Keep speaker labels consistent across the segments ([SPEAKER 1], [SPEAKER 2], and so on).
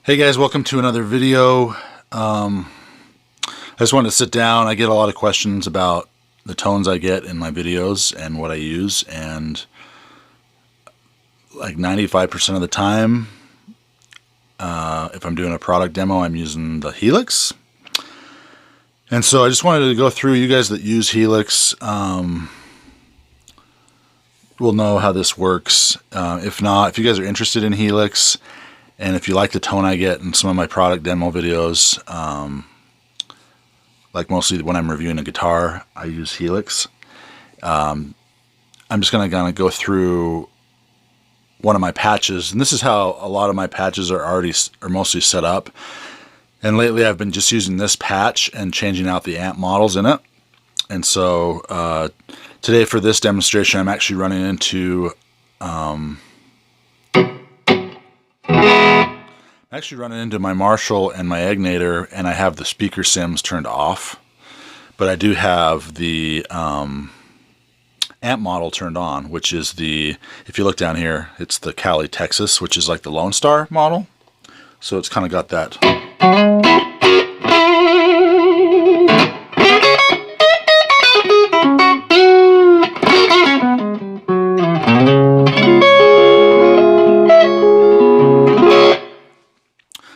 [SPEAKER 1] Hey guys, welcome to another video. I just wanted to sit down. I get a lot of questions about the tones I get in my videos and what I use, and like 95% of the time, if I'm doing a product demo, I'm using the Helix. And so I just wanted to go through. You guys that use Helix will know how this works. If not, if you guys are interested in Helix, and if you like the tone I get in some of my product demo videos, like mostly when I'm reviewing a guitar, I use Helix. I'm just going to go through one of my patches, and this is how a lot of my patches are mostly set up. And lately I've been just using this patch and changing out the amp models in it. And so today for this demonstration, I'm actually running into my Marshall and my Egnator, and I have the speaker sims turned off, but I do have the amp model turned on, which is the, if you look down here, it's the Cali, Texas, which is like the Lone Star model. So it's kind of got that.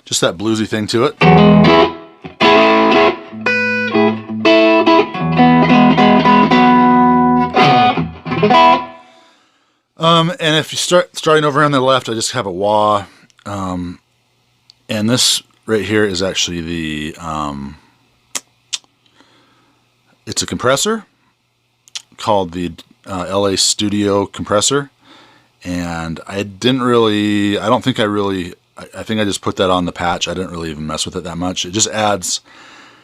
[SPEAKER 1] Just that bluesy thing to it. And if you starting over on the left, I just have a wah. And this right here is actually the, it's a compressor called the LA Studio compressor. And I think I just put that on the patch. I didn't really even mess with it that much. It just adds,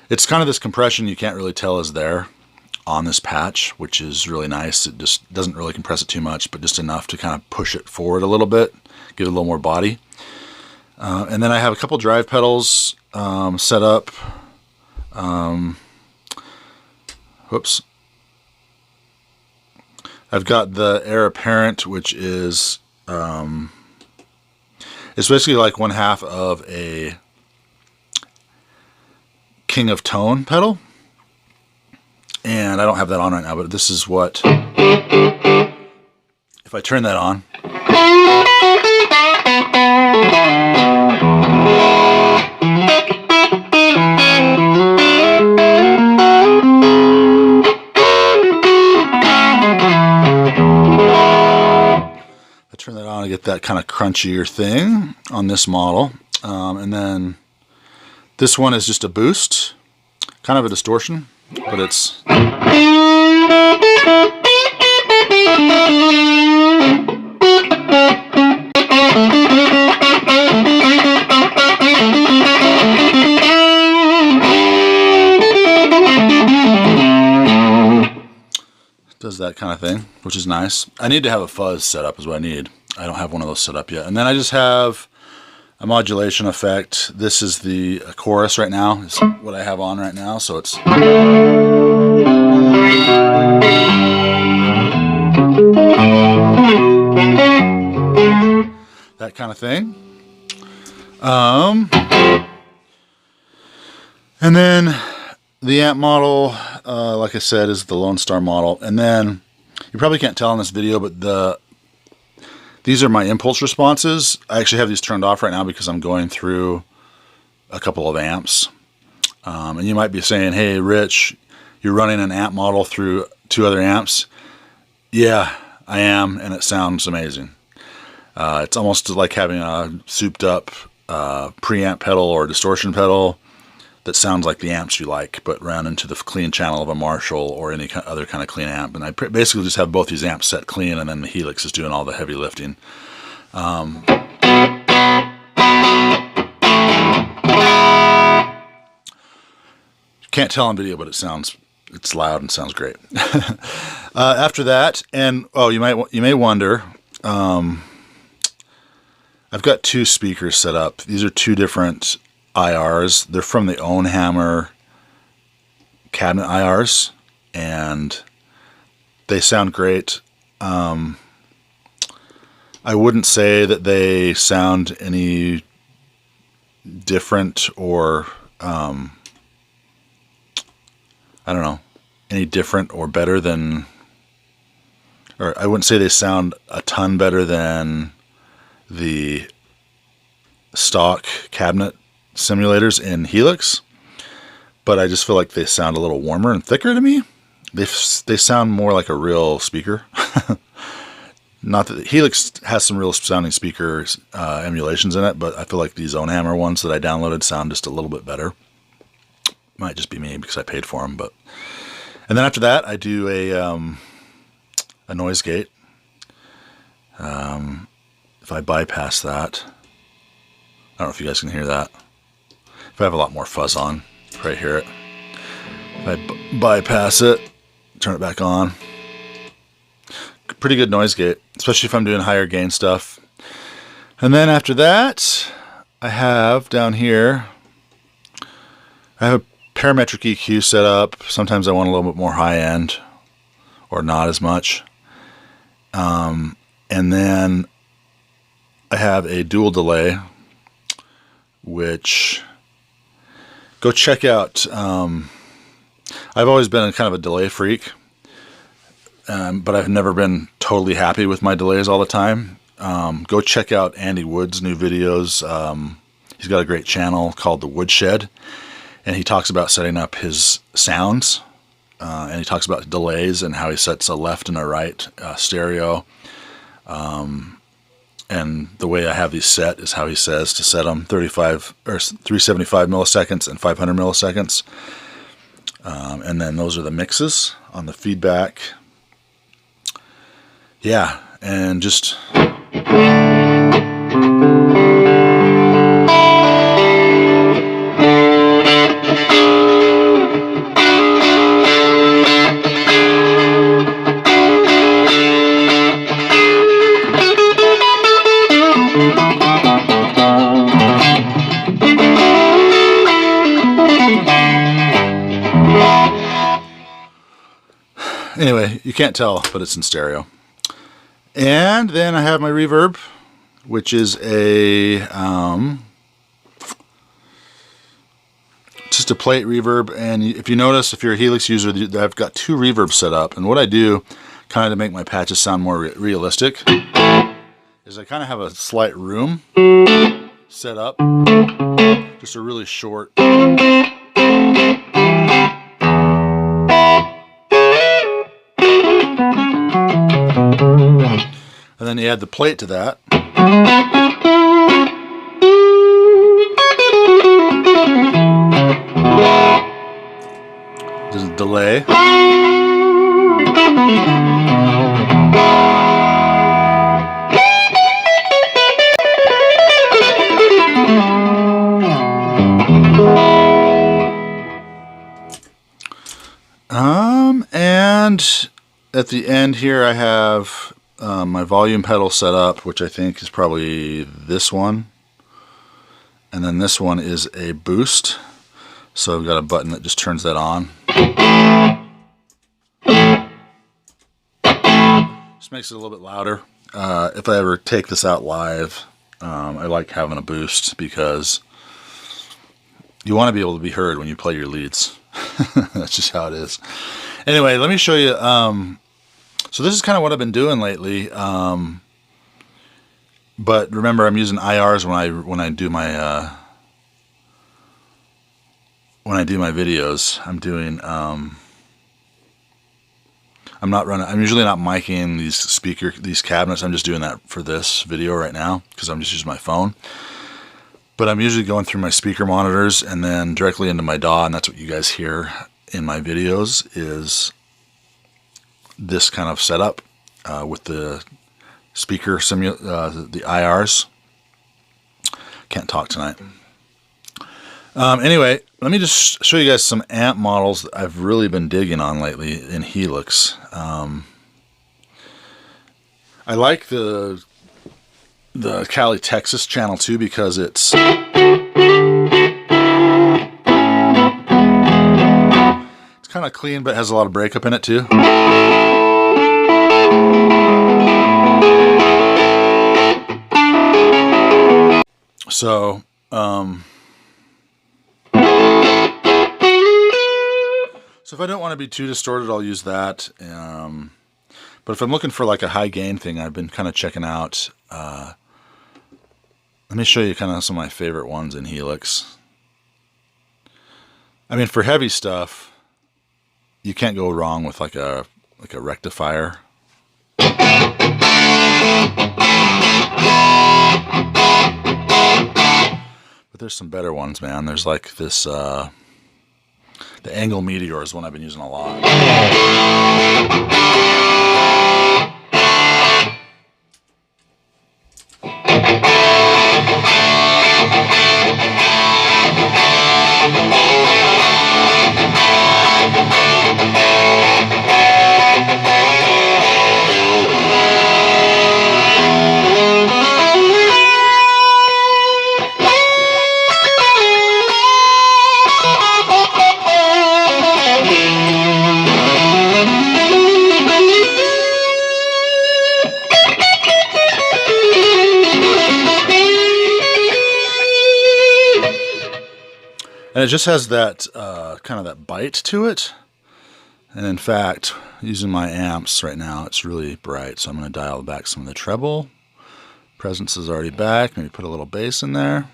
[SPEAKER 1] it's kind of this compression you can't really tell is there on this patch, which is really nice. It just doesn't really compress it too much, but just enough to kind of push it forward a little bit, give it a little more body. And then I have a couple drive pedals set up. Whoops. I've got the Heir Apparent, which is it's basically like one half of a King of Tone pedal. And I don't have that on right now, but this is what, if I turn that on, I get that kind of crunchier thing on this model. And then this one is just a boost, kind of a distortion, but it's does that kind of thing, which is nice. I need to have a fuzz set up is what I need. I don't have one of those set up yet. And then I just have a modulation effect. This is the chorus right now. Is what I have on right now. So it's that kind of thing. And then the amp model, like I said, is the Lone Star model. And then you probably can't tell in this video, but these are my impulse responses. I actually have these turned off right now because I'm going through a couple of amps. And you might be saying, hey, Rich, you're running an amp model through two other amps. Yeah, I am, and it sounds amazing. It's almost like having a souped up preamp pedal or distortion pedal that sounds like the amps you like, but ran into the clean channel of a Marshall or any other kind of clean amp. And I basically just have both these amps set clean, and then the Helix is doing all the heavy lifting. Can't tell on video, but it's loud and sounds great. After that, and you may wonder, I've got two speakers set up. These are two different IRs. They're from the Own Hammer cabinet IRs, and they sound great. I wouldn't say that they sound any different or I don't know, any different or better than, or I wouldn't say they sound a ton better than the stock cabinet simulators in Helix, but I just feel like they sound a little warmer and thicker to me. They sound more like a real speaker. Not that Helix has some real sounding speaker emulations in it, but I feel like these Ownhammer ones that I downloaded sound just a little bit better. Might just be me because I paid for them, but. And then after that, I do a noise gate. If I bypass that, I don't know if you guys can hear that. If I have a lot more fuzz on, you probably hear it. If I bypass it, turn it back on. Pretty good noise gate, especially if I'm doing higher gain stuff. And then after that, I have down here, I have a parametric EQ set up. Sometimes I want a little bit more high end or not as much. And then I have a dual delay, which go check out. I've always been kind of a delay freak, but I've never been totally happy with my delays all the time. Go check out Andy Wood's new videos. He's got a great channel called The Woodshed, and he talks about setting up his sounds, and he talks about delays and how he sets a left and a right stereo. And the way I have these set is how he says to set them: 35 or 375 milliseconds and 500 milliseconds. And then those are the mixes on the feedback. Yeah, and just anyway, you can't tell, but it's in stereo. And then I have my reverb, which is a just a plate reverb. And if you notice, if you're a Helix user, I've got two reverbs set up. And what I do, kind of to make my patches sound more realistic, is I kind of have a slight room set up, just a really short. And then you add the plate to that. There's a delay. And at the end here I have my volume pedal set up, which I think is probably this one. And then this one is a boost. So I've got a button that just turns that on. Just makes it a little bit louder. If I ever take this out live, I like having a boost because you want to be able to be heard when you play your leads. That's just how it is. Anyway, let me show you. So this is kind of what I've been doing lately. But remember, I'm using IRs when I do my videos. I'm doing. I'm usually not miking these cabinets. I'm just doing that for this video right now because I'm just using my phone. But I'm usually going through my speaker monitors and then directly into my DAW, and that's what you guys hear in my videos is this kind of setup with the speaker the IRs. Can't talk tonight. Anyway, let me just show you guys some amp models that I've really been digging on lately in Helix. I like the Cali, Texas channel too because it's kind of clean but has a lot of breakup in it too. So So if I don't want to be too distorted, I'll use that. But if I'm looking for like a high gain thing, I've been kind of checking out. Let me show you kind of some of my favorite ones in Helix. I mean, for heavy stuff, you can't go wrong with like a rectifier. But there's some better ones, man. There's like this, the Angle Meteor is one I've been using a lot. And it just has that kind of that bite to it. And in fact, using my amps right now, it's really bright. So I'm going to dial back some of the treble. Presence is already back. Maybe put a little bass in there.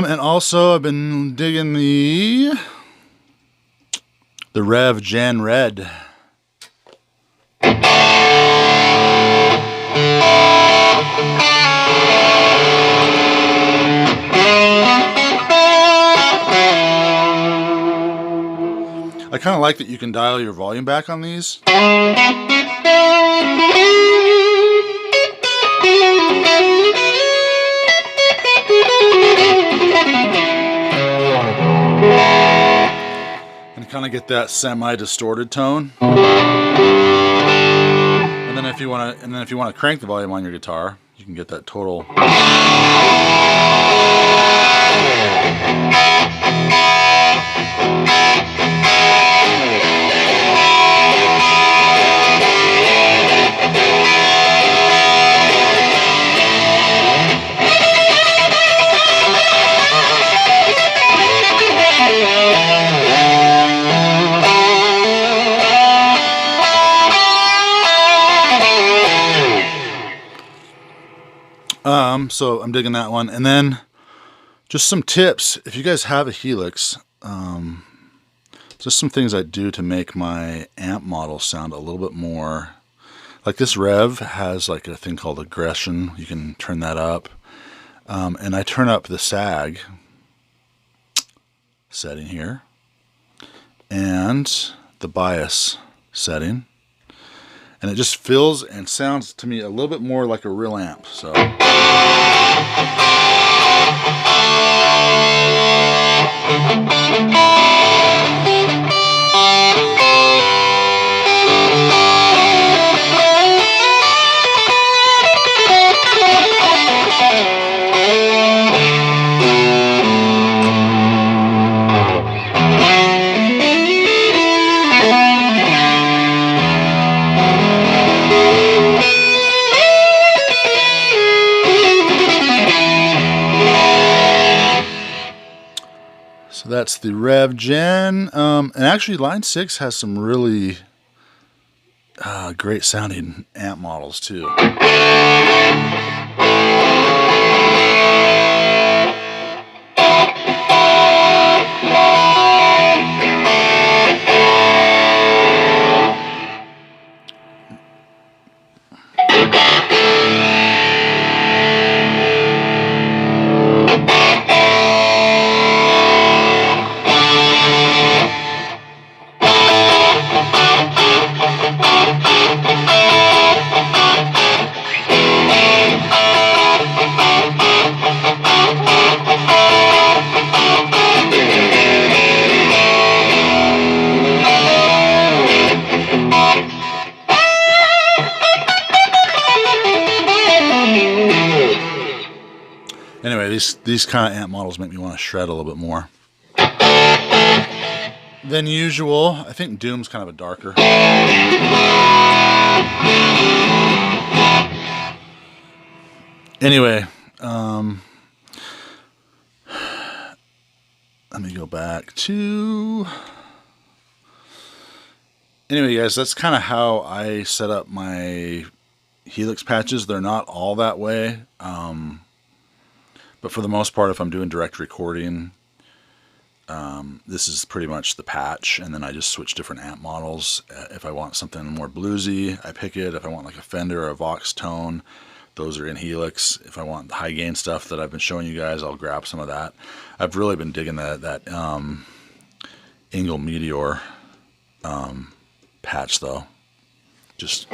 [SPEAKER 1] And also I've been digging the Rev Gen Red. I kind of like that you can dial your volume back on these. And kind of get that semi-distorted tone. And then if you want to crank the volume on your guitar, you can get that total. So I'm digging that one. And then just some tips. If you guys have a Helix, just some things I do to make my amp model sound a little bit more. Like this Rev has like a thing called aggression. You can turn that up. And I turn up the sag setting here. And the bias setting. And it just feels and sounds to me a little bit more like a real amp. So. So that's the Rev Gen. And actually Line 6 has some really great sounding amp models too. these kind of amp models make me want to shred a little bit more than usual. I think Doom's kind of a darker. Anyway, let me go back to... Anyway, guys, that's kind of how I set up my Helix patches. They're not all that way, but for the most part, if I'm doing direct recording, this is pretty much the patch, and then I just switch different amp models. If I want something more bluesy, I pick it. If I want like a Fender or a Vox tone, those are in Helix. If I want the high gain stuff that I've been showing you guys, I'll grab some of that. I've really been digging that Engel Meteor patch though. Just